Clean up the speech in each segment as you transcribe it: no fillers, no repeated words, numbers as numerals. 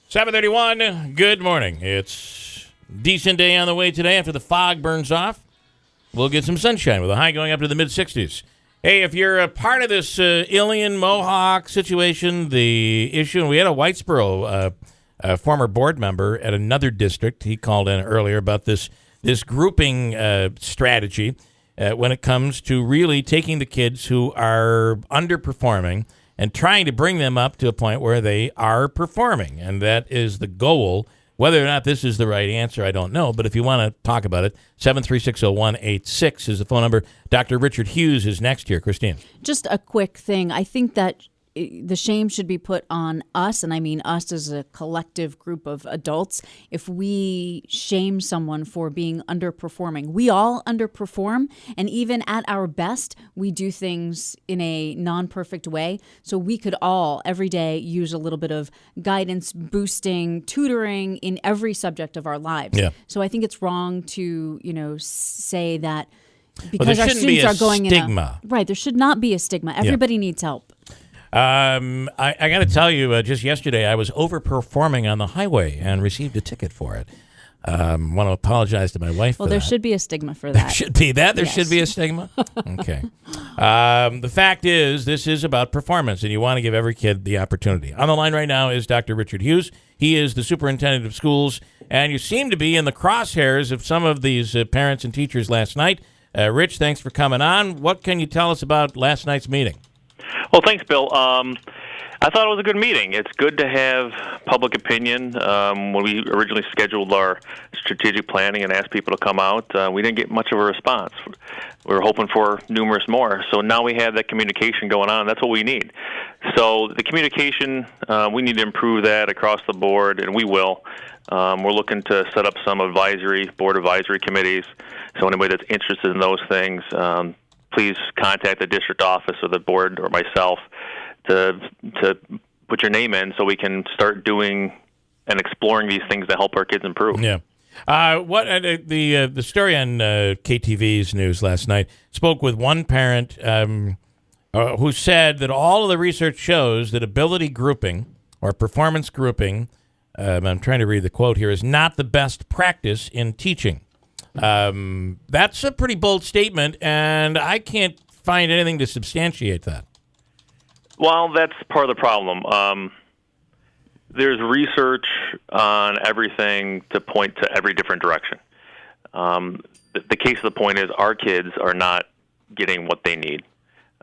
7:31. Good morning. It's a decent day on the way today. After the fog burns off, we'll get some sunshine with a high going up to the mid-60s. Hey, if you're a part of this Ilion Mohawk situation, the issue, and we had a Whitesboro former board member at another district. He called in earlier about this grouping strategy when it comes to really taking the kids who are underperforming and trying to bring them up to a point where they are performing. And that is the goal. Whether or not this is the right answer, I don't know. But if you want to talk about it, 7360186 is the phone number. Dr. Richard Hughes is next here. Christine. Just a quick thing. I think that the shame should be put on us, and I mean us as a collective group of adults. If we shame someone for being underperforming, we all underperform, and even at our best, we do things in a non-perfect way. So we could all, every day, use a little bit of guidance, boosting, tutoring in every subject of our lives. Yeah. So I think it's wrong to, say that because our students are going stigma. Right, there should not be a stigma. Everybody needs help. I got to tell you, just yesterday I was overperforming on the highway and received a ticket for it. Want to apologize to my wife for that. Well, there should be a stigma for that. There should be that? There should be a stigma? Okay. The fact is, this is about performance, and you want to give every kid the opportunity. On the line right now is Dr. Richard Hughes. He is the superintendent of schools, and you seem to be in the crosshairs of some of these parents and teachers last night. Rich, thanks for coming on. What can you tell us about last night's meeting? Well, thanks, Bill. I thought it was a good meeting. It's good to have public opinion. When we originally scheduled our strategic planning and asked people to come out, we didn't get much of a response. We were hoping for numerous more. So now we have that communication going on. That's what we need. So the communication, we need to improve that across the board, and we will. We're looking to set up some board advisory committees. So anybody that's interested in those things, please contact the district office or the board or myself to put your name in so we can start doing and exploring these things to help our kids improve. Yeah. The story on KTV's news last night spoke with one parent who said that all of the research shows that ability grouping or performance grouping, I'm trying to read the quote here, is not the best practice in teaching. That's a pretty bold statement, and I can't find anything to substantiate that. Well, that's part of the problem. There's research on everything to point to every different direction. The case of the point is our kids are not getting what they need.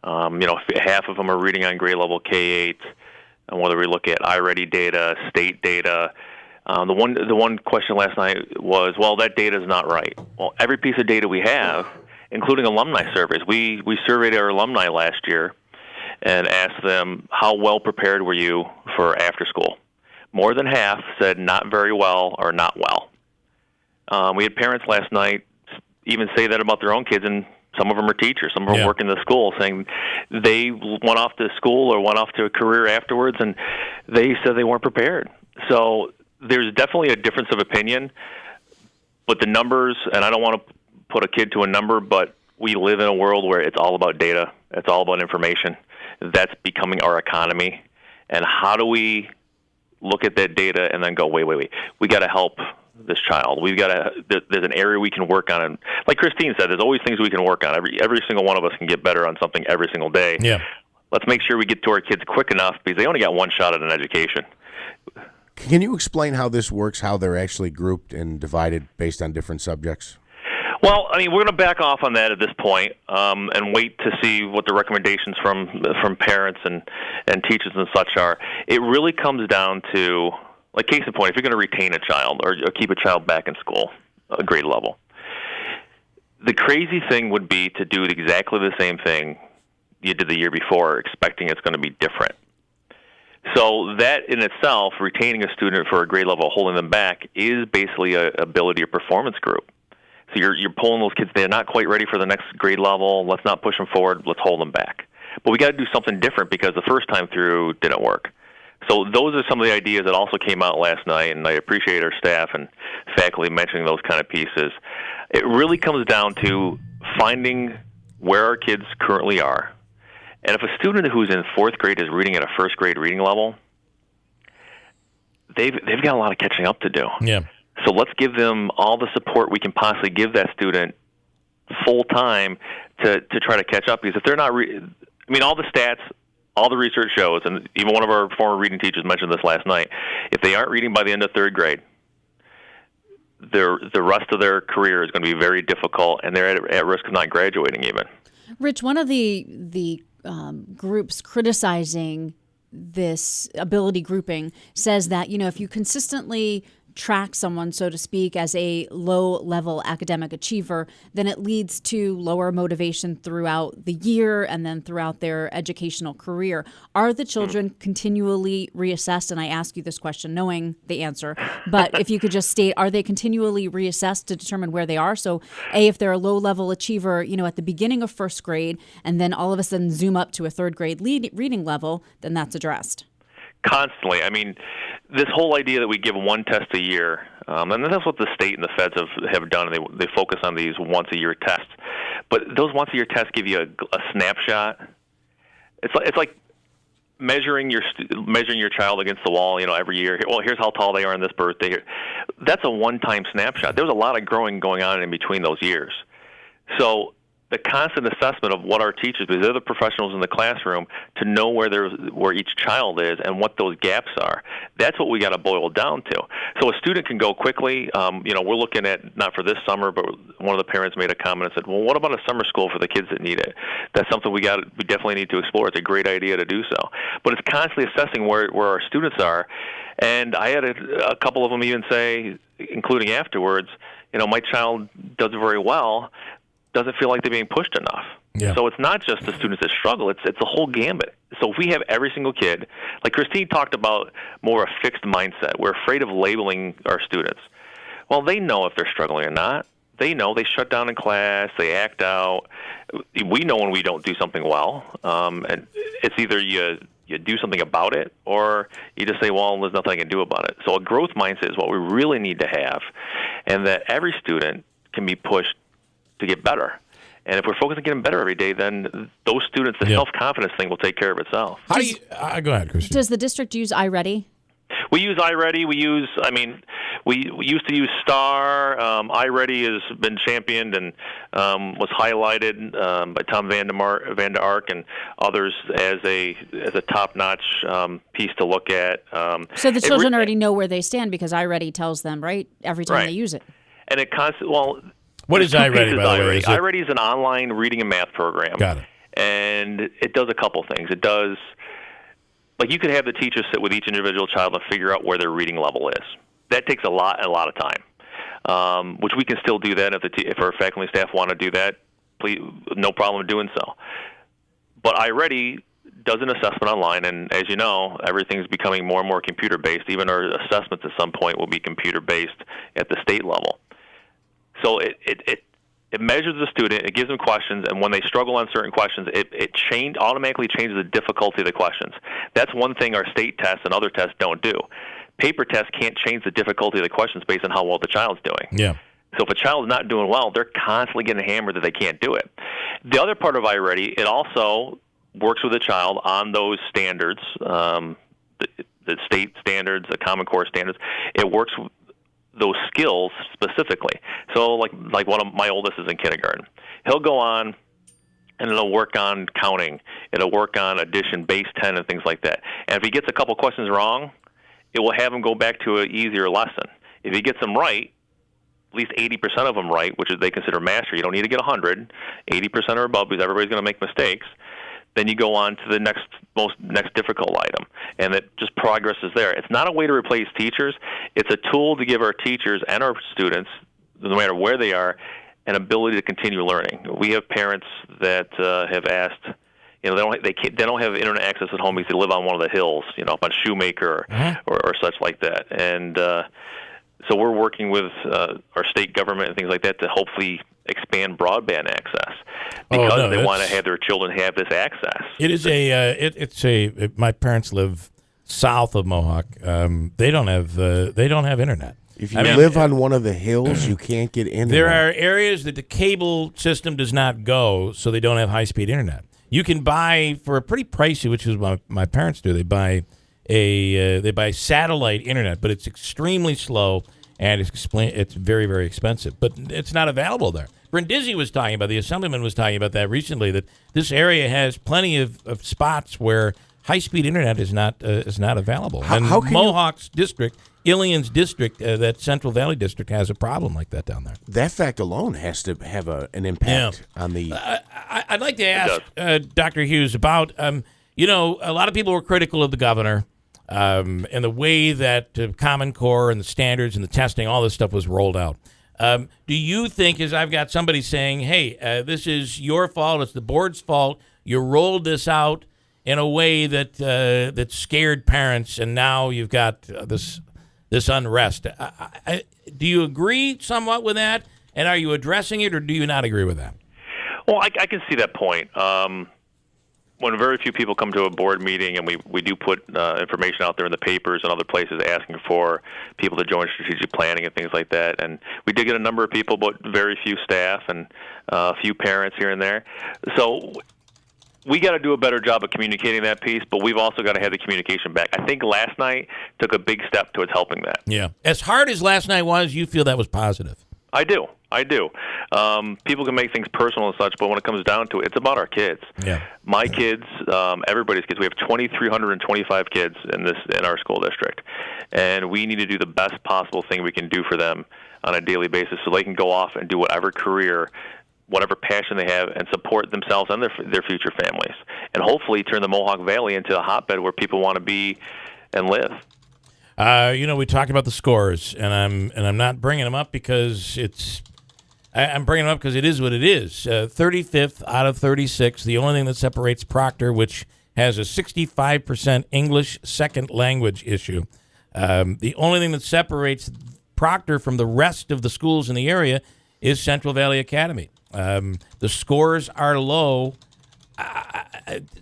Half of them are reading on grade level K-8, and whether we look at iReady data, state data. The one question last night was, well, that data is not right. Well, every piece of data we have, including alumni surveys, we surveyed our alumni last year and asked them, how well prepared were you for after school? More than half said not very well or not well. We had parents last night even say that about their own kids, and some of them are teachers, some of them work in the school, saying they went off to school or went off to a career afterwards, and they said they weren't prepared. So there's definitely a difference of opinion, but the numbers, and I don't want to put a kid to a number, but we live in a world where it's all about data. It's all about information. That's becoming our economy. And how do we look at that data and then go, wait, we got to help this child. There's an area we can work on. And like Christine said, there's always things we can work on. Every single one of us can get better on something every single day. Yeah. Let's make sure we get to our kids quick enough because they only got one shot at an education. Can you explain how this works, how they're actually grouped and divided based on different subjects? Well, we're going to back off on that at this point, and wait to see what the recommendations from parents and teachers and such are. It really comes down to, like case in point, if you're going to retain a child or keep a child back in school, a grade level, the crazy thing would be to do exactly the same thing you did the year before, expecting it's going to be different. So that in itself, retaining a student for a grade level, holding them back, is basically a ability or performance group. So you're pulling those kids, they're not quite ready for the next grade level, let's not push them forward, let's hold them back. But we got to do something different because the first time through didn't work. So those are some of the ideas that also came out last night, and I appreciate our staff and faculty mentioning those kind of pieces. It really comes down to finding where our kids currently are. And if a student who's in fourth grade is reading at a first grade reading level, they've got a lot of catching up to do. Yeah. So let's give them all the support we can possibly give that student full time to try to catch up. Because if they're not, all the stats, all the research shows, and even one of our former reading teachers mentioned this last night, if they aren't reading by the end of third grade, the rest of their career is going to be very difficult, and they're at risk of not graduating even. Rich, one of the groups criticizing this ability grouping says that, if you consistently track someone, so to speak, as a low-level academic achiever, then it leads to lower motivation throughout the year and then throughout their educational career. Are the children continually reassessed? And I ask you this question knowing the answer, but if you could just state, are they continually reassessed to determine where they are? So, if they're a low-level achiever, at the beginning of first grade, and then all of a sudden zoom up to a third grade reading level, then that's addressed. Constantly. This whole idea that we give one test a year, and that's what the state and the feds have done. They focus on these once-a-year tests. But those once-a-year tests give you a snapshot. It's like measuring your child against the wall, every year. Well, here's how tall they are on this birthday. That's a one-time snapshot. There's a lot of growing going on in between those years. So the constant assessment of what our teachers, because they're the professionals in the classroom, to know where each child is and what those gaps are. That's what we got to boil down to. So a student can go quickly. We're looking at, not for this summer, but one of the parents made a comment and said, well, what about a summer school for the kids that need it? That's something we definitely need to explore. It's a great idea to do so. But it's constantly assessing where our students are. And I had a couple of them even say, including afterwards, my child does very well, doesn't feel like they're being pushed enough. Yeah. So it's not just the students that struggle, it's a whole gambit. So if we have every single kid, like Christine talked about, more a fixed mindset. We're afraid of labeling our students. Well, they know if they're struggling or not. They know. They shut down in class, they act out. We know when we don't do something well. And it's either you do something about it, or you just say, well, there's nothing I can do about it. So a growth mindset is what we really need to have, and that every student can be pushed to get better. And if we're focused on getting better every day, then those students, the self-confidence thing will take care of itself. How do you, go ahead, Christine. Does the district use iReady? We use iReady. We used to use STAR. iReady has been championed and was highlighted by Tom Van de Ark and others as a top-notch piece to look at. So the children already know where they stand because iReady tells them, right, every time they use it. And it what is iReady, by the way? iReady is an online reading and math program. Got it. And it does a couple things. It does, you could have the teacher sit with each individual child and figure out where their reading level is. That takes a lot of time, which we can still do that if our faculty and staff want to do that. Please, no problem doing so. But iReady does an assessment online, and as you know, everything's becoming more and more computer-based. Even our assessments at some point will be computer-based at the state level. So it measures the student, it gives them questions, and when they struggle on certain questions, it automatically changes the difficulty of the questions. That's one thing our state tests and other tests don't do. Paper tests can't change the difficulty of the questions based on how well the child's doing. Yeah. So if a child's not doing well, they're constantly getting hammered that they can't do it. The other part of iReady, it also works with the child on those standards, the state standards, the Common Core standards. It works with those skills specifically. So like one of my oldest is in kindergarten. He'll go on and it'll work on counting. It'll work on addition, base 10, and things like that. And if he gets a couple questions wrong, it will have him go back to an easier lesson. If he gets them right, at least 80% of them right, which is they consider mastery. You don't need to get 100, 80% or above, because everybody's going to make mistakes. Then you go on to the next difficult item, and it just progress is there. It's not a way to replace teachers. It's a tool to give our teachers and our students, no matter where they are, an ability to continue learning. We have parents that have asked, they don't have internet access at home because they live on one of the hills, up on Shoemaker or such like that, and so we're working with our state government and things like that to hopefully expand broadband access because they want to have their children have this access. It is my parents live south of Mohawk. They don't have internet. If you live on one of the hills, you can't get internet. There are areas that the cable system does not go, so they don't have high-speed internet. You can buy for a pretty pricey, which is what my parents do. They buy they buy satellite internet, but it's extremely slow and it's very, very expensive. But it's not available there. Brindisi was talking about, the assemblyman was talking about that recently, that this area has plenty of spots where high-speed internet is not available. And Mohawk's district, Illion's district, that Central Valley district has a problem like that down there. That fact alone has to have an impact on the... I'd like to ask Dr. Hughes about, a lot of people were critical of the governor and the way that Common Core and the standards and the testing, all this stuff was rolled out. Do you think, as I've got somebody saying, hey, this is your fault, it's the board's fault, you rolled this out in a way that scared parents, and now you've got this unrest. Do you agree somewhat with that, and are you addressing it, or do you not agree with that? Well, I can see that point. When very few people come to a board meeting, and we do put information out there in the papers and other places asking for people to join strategic planning and things like that, and we did get a number of people, but very few staff and a few parents here and there. So we got to do a better job of communicating that piece, but we've also got to have the communication back. I think last night took a big step towards helping that. Yeah. As hard as last night was, you feel that was positive? I do. People can make things personal and such, but when it comes down to it, it's about our kids. Yeah. My kids, everybody's kids. We have 2,325 kids in our school district, and we need to do the best possible thing we can do for them on a daily basis so they can go off and do whatever career, whatever passion they have, and support themselves and their future families, and hopefully turn the Mohawk Valley into a hotbed where people want to be and live. We talked about the scores, and I'm not bringing them up because I'm bringing them up because it is what it is. 35th out of 36. The only thing that separates Proctor, which has a 65% English second language issue, the only thing that separates Proctor from the rest of the schools in the area is Central Valley Academy. The scores are low.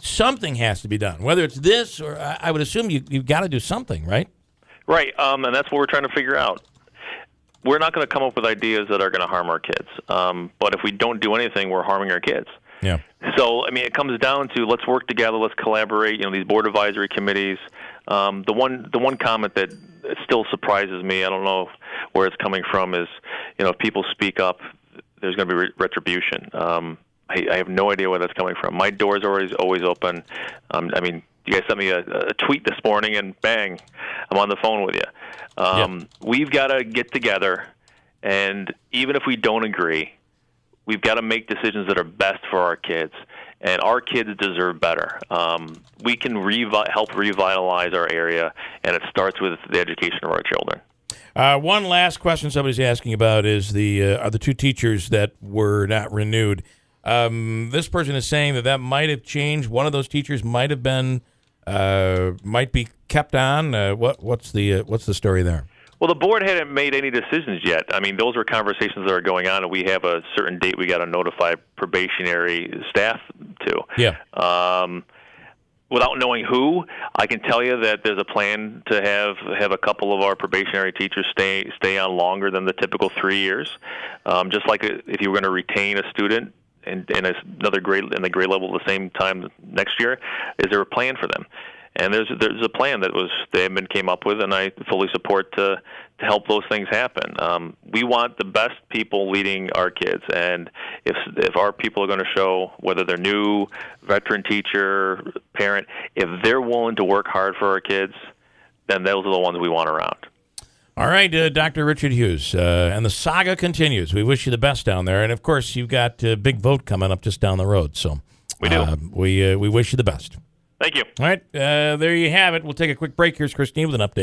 Something has to be done, whether it's this or I would assume you've got to do something, right? Right, and that's what we're trying to figure out. We're not going to come up with ideas that are going to harm our kids, but if we don't do anything, we're harming our kids. Yeah. So, it comes down to let's work together, let's collaborate. These board advisory committees. The one comment that still surprises me, I don't know where it's coming from, is if people speak up, there's going to be retribution. I have no idea where that's coming from. My door's always open. You guys sent me a tweet this morning, and bang, I'm on the phone with you. We've got to get together, and even if we don't agree, we've got to make decisions that are best for our kids, and our kids deserve better. We can help revitalize our area, and it starts with the education of our children. One last question somebody's asking about is are the two teachers that were not renewed. This person is saying that might have changed. One of those teachers might have been might be kept on. What's the story there? Well, the board hadn't made any decisions yet. Those are conversations that are going on, and we have a certain date we got to notify probationary staff to. Yeah. Without knowing who, I can tell you that there's a plan to have a couple of our probationary teachers stay on longer than the typical 3 years. Just like if you were going to retain a student in another grade in the grade level at the same time next year, is there a plan for them? And there's a plan that came up with, and I fully support to help those things happen. We want the best people leading our kids, and if our people are going to show, whether they're new, veteran teacher, parent, if they're willing to work hard for our kids, then those are the ones we want around. All right, Dr. Richard Hughes, and the saga continues. We wish you the best down there, and of course, you've got a big vote coming up just down the road. So we do. We wish you the best. Thank you. All right, there you have it. We'll take a quick break. Here's Christine with an update.